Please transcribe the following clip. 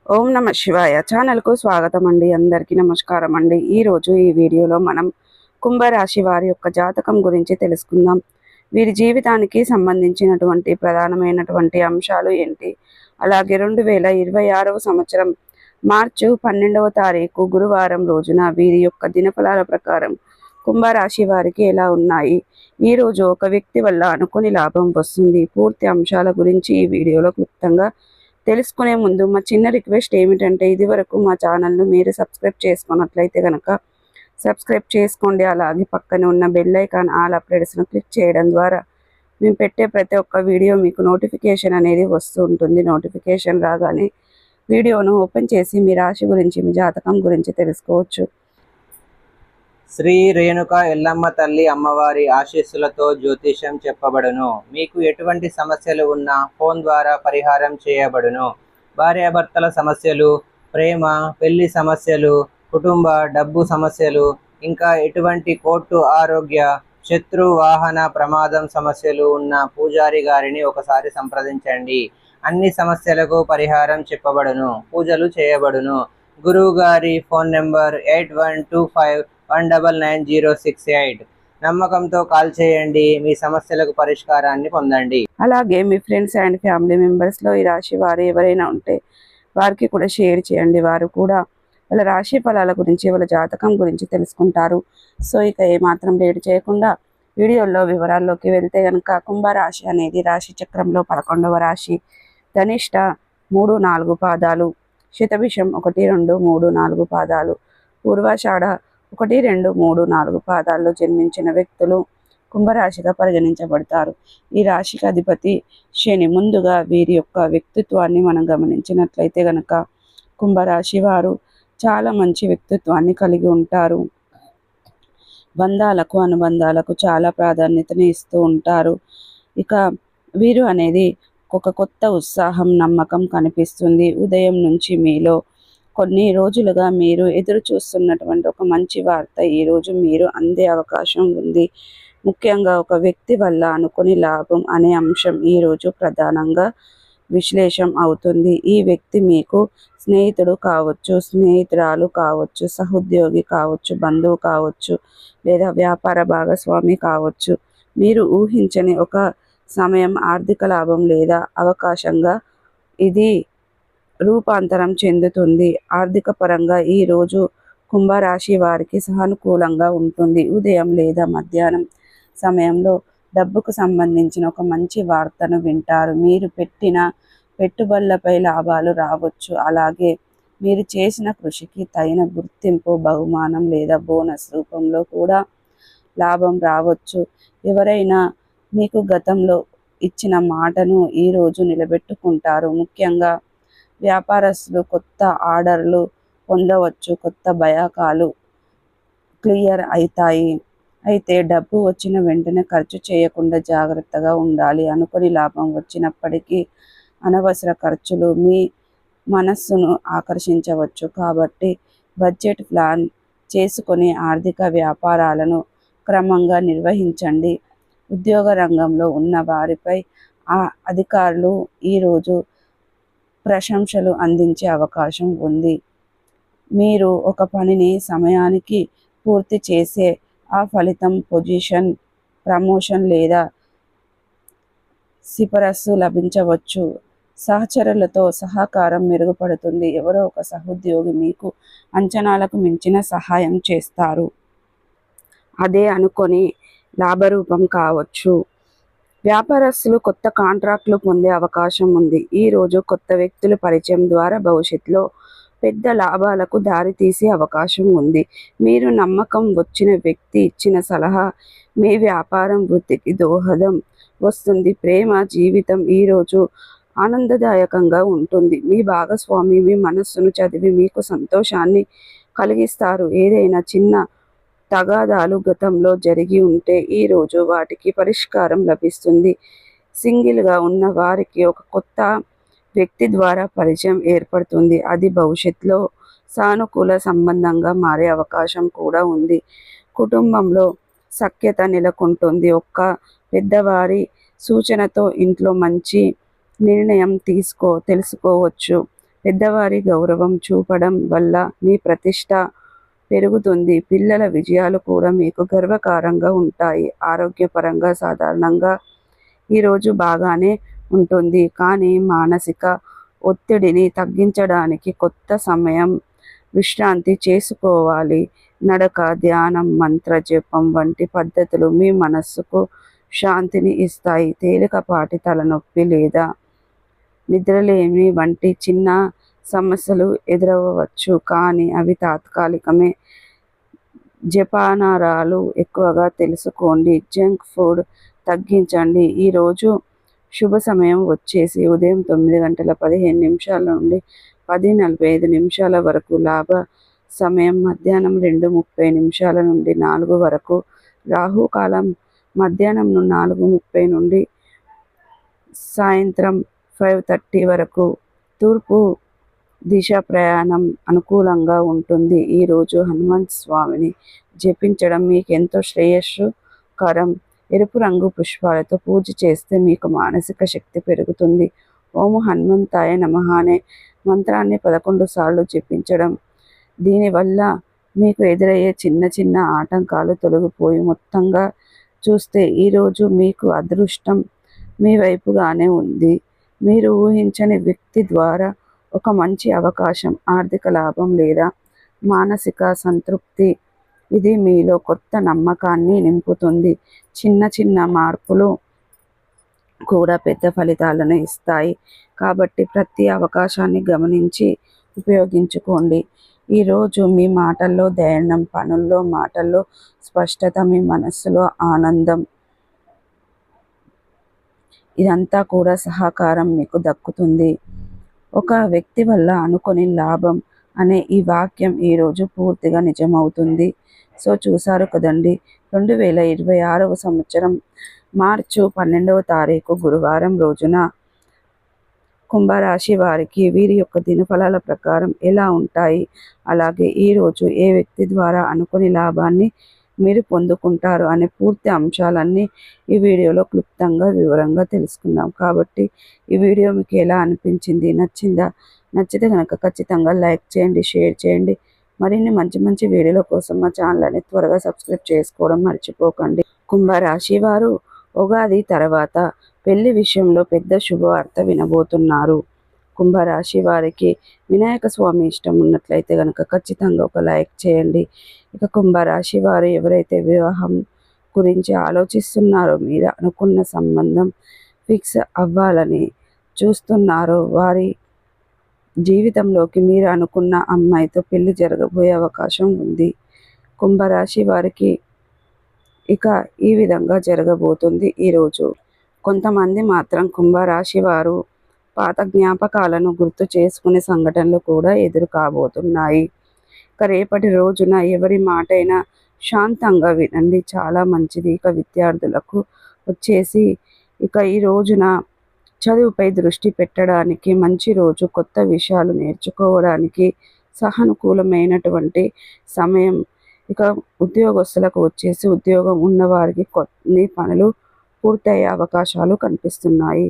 ఓం నమ శివాయ ఛానల్కు స్వాగతం అండి. అందరికీ నమస్కారం అండి. ఈరోజు ఈ వీడియోలో మనం కుంభరాశి వారి యొక్క జాతకం గురించి తెలుసుకుందాం. వీరి జీవితానికి సంబంధించినటువంటి ప్రధానమైనటువంటి అంశాలు ఏంటి, అలాగే 2026వ సంవత్సరం మార్చి 12వ తారీఖు గురువారం రోజున వీరి యొక్క దినఫలాల ప్రకారం కుంభరాశి వారికి ఎలా ఉన్నాయి, ఈరోజు ఒక వ్యక్తి వల్ల అనుకుని లాభం వస్తుంది. పూర్తి అంశాల గురించి ఈ వీడియోలో క్లుప్తంగా తెలుసుకునే ముందు మా చిన్న రిక్వెస్ట్ ఏమిటంటే, ఇది వరకు మా ఛానల్ను మీరు సబ్స్క్రైబ్ చేసుకున్నట్లయితే కనుక సబ్స్క్రైబ్ చేసుకోండి. అలాగే పక్కనే ఉన్న బెల్ ఐకాన్ ఆల్ అప్డేట్స్ను క్లిక్ చేయడం ద్వారా మేము పెట్టే ప్రతి ఒక్క వీడియో మీకు నోటిఫికేషన్ అనేది వస్తూ ఉంటుంది. నోటిఫికేషన్ రాగానే వీడియోను ఓపెన్ చేసి మీ రాశి గురించి, మీ జాతకం గురించి తెలుసుకోవచ్చు. శ్రీ రేణుక ఎల్లమ్మ తల్లి అమ్మవారి ఆశీస్సులతో జ్యోతిష్యం చెప్పబడును. మీకు ఎటువంటి సమస్యలు ఉన్నా ఫోన్ ద్వారా పరిహారం చేయబడును. భార్యాభర్తల సమస్యలు, ప్రేమ, పెళ్లి సమస్యలు, కుటుంబ డబ్బు సమస్యలు, ఇంకా ఎటువంటి కోర్టు, ఆరోగ్య, శత్రు, వాహన ప్రమాదం సమస్యలు ఉన్న పూజారి గారిని ఒకసారి సంప్రదించండి. అన్ని సమస్యలకు పరిహారం చెప్పబడును, పూజలు చేయబడును. గురువు గారి ఫోన్ నెంబర్ 8125199068. నమ్మకంతో కాల్ చేయండి, మీ సమస్యలకు పరిష్కారాన్ని పొందండి. అలాగే మీ ఫ్రెండ్స్ అండ్ ఫ్యామిలీ మెంబర్స్లో ఈ రాశి వారు ఎవరైనా ఉంటే వారికి కూడా షేర్ చేయండి. వారు కూడా వాళ్ళ రాశి ఫలాల గురించి, వాళ్ళ జాతకం గురించి తెలుసుకుంటారు. సో ఇక ఏమాత్రం లేట్ చేయకుండా వీడియోలో వివరాల్లోకి వెళ్తే కనుక, కుంభరాశి అనేది రాశి చక్రంలో 11వ రాశి. ధనిష్ట 3, 4 పాదాలు, శతభిషం 1, 2, 3, 4 పాదాలు, పూర్వాషాఢ 1, 2, 3, 4 పాదాల్లో జన్మించిన వ్యక్తులు కుంభరాశిగా పరిగణించబడతారు. ఈ రాశికి అధిపతి శని. ముందుగా వీరి యొక్క వ్యక్తిత్వాన్ని మనం గమనించినట్లయితే గనక, కుంభరాశి వారు చాలా మంచి వ్యక్తిత్వాన్ని కలిగి ఉంటారు. బంధాలకు, అనుబంధాలకు చాలా ప్రాధాన్యతని ఇస్తూ ఉంటారు. ఇక వీరు అనేది ఒక కొత్త ఉత్సాహం, నమ్మకం కనిపిస్తుంది. ఉదయం నుంచి మీలో కొన్ని రోజులుగా మీరు ఎదురు చూస్తున్నటువంటి ఒక మంచి వార్త ఈరోజు మీరు అందే అవకాశం ఉంది. ముఖ్యంగా ఒక వ్యక్తి వల్ల అనుకుని లాభం అనే అంశం ఈరోజు ప్రధానంగా విశ్లేషం అవుతుంది. ఈ వ్యక్తి మీకు స్నేహితుడు కావచ్చు, స్నేహితురాలు కావచ్చు, సహోద్యోగి కావచ్చు, బంధువు కావచ్చు, లేదా వ్యాపార భాగస్వామి కావచ్చు. మీరు ఊహించని ఒక సమయం ఆర్థిక లాభం లేదా అవకాశంగా ఇది రూపాంతరం చెందుతుంది. ఆర్థిక పరంగా ఈరోజు కుంభరాశి వారికి సానుకూలంగా ఉంటుంది. ఉదయం లేదా మధ్యాహ్నం సమయంలో డబ్బుకు సంబంధించిన ఒక మంచి వార్తను వింటారు. మీరు పెట్టిన పెట్టుబడులపై లాభాలు రావచ్చు. అలాగే మీరు చేసిన కృషికి తగిన గుర్తింపు, బహుమానం లేదా బోనస్ రూపంలో కూడా లాభం రావచ్చు. ఎవరైనా మీకు గతంలో ఇచ్చిన మాటను ఈరోజు నిలబెట్టుకుంటారు. ముఖ్యంగా వ్యాపారస్తులు కొత్త ఆర్డర్లు పొందవచ్చు. కొత్త బయాకాలు క్లియర్ అవుతాయి. అయితే డబ్బు వచ్చిన వెంటనే ఖర్చు చేయకుండా జాగ్రత్తగా ఉండాలి. అనుకుని లాభం వచ్చినప్పటికీ అనవసర ఖర్చులు మీ మనస్సును ఆకర్షించవచ్చు. కాబట్టి బడ్జెట్ ప్లాన్ చేసుకొని ఆర్థిక వ్యాపారాలను క్రమంగా నిర్వహించండి. ఉద్యోగ రంగంలో ఉన్న వారిపై అధికారులు ఈరోజు ప్రశంసలు అందించే అవకాశం ఉంది. మీరు ఒక పనిని సమయానికి పూర్తి చేసే ఆ ఫలితం పొజిషన్, ప్రమోషన్ లేదా సిఫారసు లభించవచ్చు. సహచరులతో సహకారం మెరుగుపడుతుంది. ఎవరో ఒక సహోద్యోగి మీకు అంచనాలకు మించిన సహాయం చేస్తారు. అదే అనుకొని లాభరూపం కావచ్చు. వ్యాపారస్తులు కొత్త కాంట్రాక్టులు పొందే అవకాశం ఉంది. ఈరోజు కొత్త వ్యక్తుల పరిచయం ద్వారా భవిష్యత్తులో పెద్ద లాభాలకు దారితీసే అవకాశం ఉంది. మీరు నమ్మకం వచ్చిన వ్యక్తి ఇచ్చిన సలహా మీ వ్యాపారం వృద్ధికి దోహదం వస్తుంది. ప్రేమ జీవితం ఈరోజు ఆనందదాయకంగా ఉంటుంది. మీ భాగస్వామి మీ మనస్సును చదివి మీకు సంతోషాన్ని కలిగిస్తారు. ఏదైనా చిన్న తగాదాలు గతంలో జరిగి ఉంటే ఈరోజు వాటికి పరిష్కారం లభిస్తుంది. సింగిల్గా ఉన్న వారికి ఒక కొత్త వ్యక్తి ద్వారా పరిచయం ఏర్పడుతుంది. అది భవిష్యత్తులో సానుకూల సంబంధంగా మారే అవకాశం కూడా ఉంది. కుటుంబంలో సఖ్యత నెలకొంటుంది. ఒక్క పెద్దవారి సూచనతో ఇంట్లో మంచి నిర్ణయం తెలుసుకోవచ్చు. పెద్దవారి గౌరవం చూపడం వల్ల మీ ప్రతిష్ట పెరుగుతుంది. పిల్లల విజయాలు కూడా మీకు గర్వకారంగా ఉంటాయి. ఆరోగ్యపరంగా సాధారణంగా ఈరోజు బాగానే ఉంటుంది, కానీ మానసిక ఒత్తిడిని తగ్గించడానికి కొత్త సమయం విశ్రాంతి చేసుకోవాలి. నడక, ధ్యానం, మంత్ర జపం వంటి పద్ధతులు మీ మనస్సుకు శాంతిని ఇస్తాయి. తేలికపాటి తలనొప్పి లేదా నిద్రలేమి వంటి చిన్న సమస్యలు ఎదురవ్వచ్చు, కానీ అవి తాత్కాలికమే. జపానారాలు ఎక్కువగా తెలుసుకోండి. జంక్ ఫుడ్ తగ్గించండి. ఈరోజు శుభ సమయం వచ్చేసి ఉదయం 9:15 నుండి 10:45 వరకు. లాభ సమయం మధ్యాహ్నం 2:30 నుండి 4 వరకు. రాహుకాలం మధ్యాహ్నం 4:30 నుండి సాయంత్రం 5:30 వరకు. తూర్పు దిశ ప్రయాణం అనుకూలంగా ఉంటుంది. ఈరోజు హనుమంత్ స్వామిని జపించడం మీకెంతో శ్రేయస్సుకరం. ఎరుపు రంగు పుష్పాలతో పూజ చేస్తే మీకు మానసిక శక్తి పెరుగుతుంది. ఓం హనుమంతాయ నమః అనే మంత్రాన్ని 11 సార్లు జపించడం. దీనివల్ల మీకు ఎదురయ్యే చిన్న చిన్న ఆటంకాలు తొలగిపోయి మొత్తంగా చూస్తే ఈరోజు మీకు అదృష్టం మీ వైపుగానే ఉంది. మీరు ఊహించని వ్యక్తి ద్వారా ఒక మంచి అవకాశం, ఆర్థిక లాభం లేదా మానసిక సంతృప్తి. ఇది మీలో కొత్త నమ్మకాన్ని నింపుతుంది. చిన్న చిన్న మార్పులు కూడా పెద్ద ఫలితాలను ఇస్తాయి. కాబట్టి ప్రతి అవకాశాన్ని గమనించి ఉపయోగించుకోండి. ఈరోజు మీ మాటల్లో ధైర్యం, పనుల్లో మాటల్లో స్పష్టత, మీ మనస్సులో ఆనందం, ఇదంతా కూడా సహకారం మీకు దక్కుతుంది. ఒక వ్యక్తి వల్ల అనుకోని లాభం అనే ఈ వాక్యం ఈరోజు పూర్తిగా నిజమవుతుంది. సో చూసారు కదండి, 2026వ సంవత్సరం మార్చి 12వ తారీఖు గురువారం రోజున కుంభరాశి వారికి వీరి యొక్క దినఫలాల ప్రకారం ఎలా ఉంటాయి, అలాగే ఈరోజు ఏ వ్యక్తి ద్వారా అనుకోని లాభాన్ని మీరు పొందుకుంటారు అనే పూర్తి అంశాలన్నీ ఈ వీడియోలో క్లుప్తంగా వివరంగా తెలుసుకుందాం. కాబట్టి ఈ వీడియో మీకు ఎలా అనిపించింది, నచ్చిందా? నచ్చితే కనుక ఖచ్చితంగా లైక్ చేయండి, షేర్ చేయండి. మరిన్ని మంచి మంచి వీడియోల కోసం మా ఛానల్ని త్వరగా సబ్స్క్రైబ్ చేసుకోవడం మర్చిపోకండి. కుంభరాశి వారు ఉగాది తర్వాత పెళ్లి విషయంలో పెద్ద శుభవార్త వినబోతున్నారు. కుంభరాశి వారికి వినాయక స్వామి ఇష్టం ఉన్నట్లయితే కనుక ఖచ్చితంగా ఒక లైక్ చేయండి. ఇక కుంభరాశి వారు ఎవరైతే వివాహం గురించి ఆలోచిస్తున్నారో, మీరు అనుకున్న సంబంధం ఫిక్స్ అవ్వాలని చూస్తున్నారో, వారి జీవితంలోకి మీరు అనుకున్న అమ్మాయితో పెళ్లి జరగబోయే అవకాశం ఉంది. కుంభరాశి వారికి ఇక ఈ విధంగా జరగబోతుంది ఈరోజు. కొంతమంది మాత్రం కుంభరాశి వారు పాత జ్ఞాపకాలను గుర్తు చేసుకునే సంఘటనలు కూడా ఎదురు కాబోతున్నాయి. ఇక రేపటి రోజున ఎవరి మాటైనా శాంతంగా వినండి, చాలా మంచిది. ఇక విద్యార్థులకు వచ్చేసి ఇక ఈ రోజున చదువుపై దృష్టి పెట్టడానికి మంచి రోజు. కొత్త విషయాలు నేర్చుకోవడానికి సానుకూలమైనటువంటి సమయం. ఇక ఉద్యోగస్తులకు వచ్చేసి ఉద్యోగం ఉన్నవారికి కొన్ని పనులు పూర్తయ్యే అవకాశాలు కనిపిస్తున్నాయి.